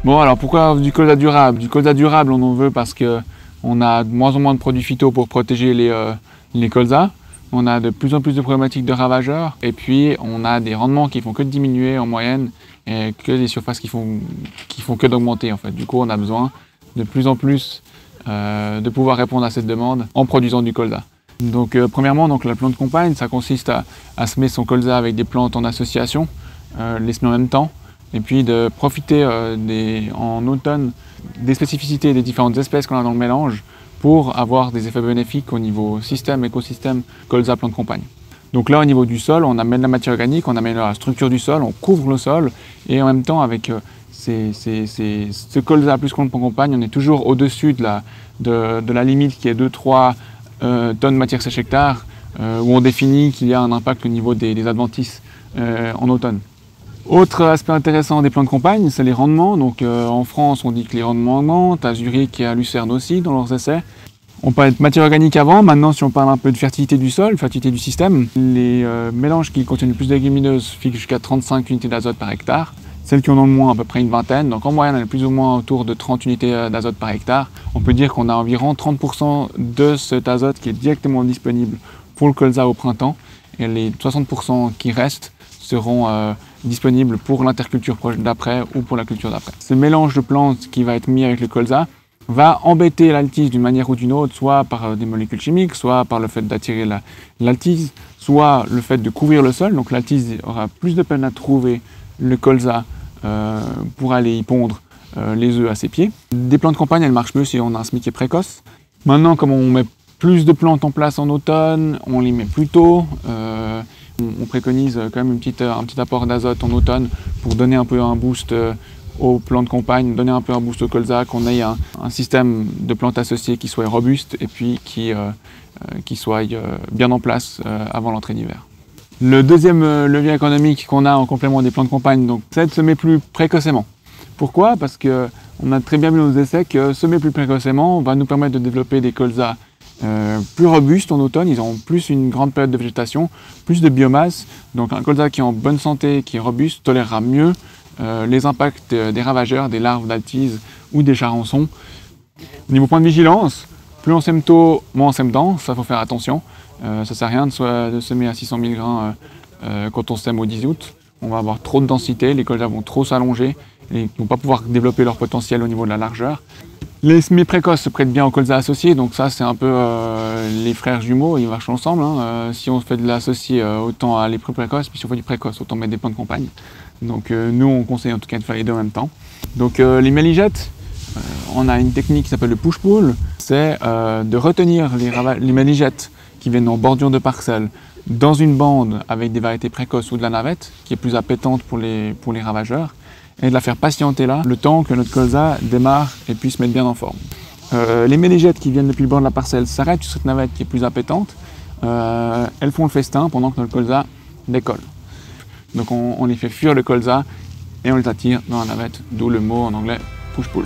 Bon, alors pourquoi du colza durable? Du colza durable, on en veut parce qu'on a de moins en moins de produits phyto pour protéger les colzas. On a de plus en plus de problématiques de ravageurs. Et puis, on a des rendements qui font que diminuer en moyenne et que des surfaces qui font que d'augmenter en fait. Du coup, on a besoin de plus en plus de pouvoir répondre à cette demande en produisant du colza. Donc, premièrement, donc, la plante compagne, ça consiste à semer son colza avec des plantes en association, les semer en même temps. Et puis de profiter en automne des spécificités des différentes espèces qu'on a dans le mélange pour avoir des effets bénéfiques au niveau système, écosystème, colza, plante compagne. Donc là, au niveau du sol, on amène la matière organique, on amène la structure du sol, on couvre le sol et en même temps, avec ce colza plus plante compagne, on est toujours au-dessus de la limite qui est 2-3 tonnes de matière sèche hectare, où on définit qu'il y a un impact au niveau des adventices en automne. Autre aspect intéressant des plantes compagnes, c'est les rendements. Donc en France, on dit que les rendements augmentent, à Zurich et à Lucerne aussi dans leurs essais. On parlait de matière organique avant, maintenant si on parle un peu de fertilité du sol, fertilité du système, les mélanges qui contiennent le plus de légumineuses fixent jusqu'à 35 unités d'azote par hectare. Celles qui en ont le moins, à peu près une vingtaine. Donc en moyenne, on est plus ou moins autour de 30 unités d'azote par hectare. On peut dire qu'on a environ 30% de cet azote qui est directement disponible pour le colza au printemps. Et les 60% qui restent seront disponibles pour l'interculture d'après ou pour la culture d'après. Ce mélange de plantes qui va être mis avec le colza va embêter l'altise d'une manière ou d'une autre, soit par des molécules chimiques, soit par le fait d'attirer l'altise, soit le fait de couvrir le sol. Donc l'altise aura plus de peine à trouver le colza pour aller y pondre les œufs à ses pieds. Des plantes compagnes, elles marchent mieux si on a un semis qui est précoce. Maintenant, comme on met plus de plantes en place en automne, on les met plus tôt. On préconise quand même un petit apport d'azote en automne pour donner un peu un boost aux plantes compagnes, donner un peu un boost au colza, qu'on ait un système de plantes associées qui soit robuste et puis qui soit bien en place avant l'entrée d'hiver. Le deuxième levier économique qu'on a en complément des plantes compagnes, c'est de semer plus précocement. Pourquoi? Parce qu'on a très bien vu dans nos essais que semer plus précocement va nous permettre de développer des colzas plus robustes en automne. Ils auront plus une grande période de végétation, plus de biomasse. Donc un colza qui est en bonne santé, qui est robuste, tolérera mieux les impacts des ravageurs, des larves d'altise ou des charançons. Au niveau point de vigilance, plus on sème tôt, moins on sème dense, ça faut faire attention. Ça ne sert à rien de semer à 600 000 grains quand on sème au 10 août. On va avoir trop de densité, les colzas vont trop s'allonger et ils ne vont pas pouvoir développer leur potentiel au niveau de la largeur. Les semis précoces se prêtent bien aux colzas associés, donc ça c'est un peu les frères jumeaux, ils marchent ensemble. Si on fait de l'associé, autant aller plus précoce, puis si on fait du précoce, autant mettre des plantes compagnes. Donc nous on conseille en tout cas de faire les deux en même temps. Donc les méligettes, on a une technique qui s'appelle le push-pull, c'est de retenir les méligettes qui viennent en bordure de parcelles dans une bande avec des variétés précoces ou de la navette, qui est plus appétante pour les ravageurs, et de la faire patienter là, le temps que notre colza démarre et puisse se mettre bien en forme. Les méligettes qui viennent depuis le bord de la parcelle s'arrêtent sur cette navette qui est plus appétante. Elles font le festin pendant que notre colza décolle. Donc on les fait fuir le colza et on les attire dans la navette, d'où le mot en anglais push-pull.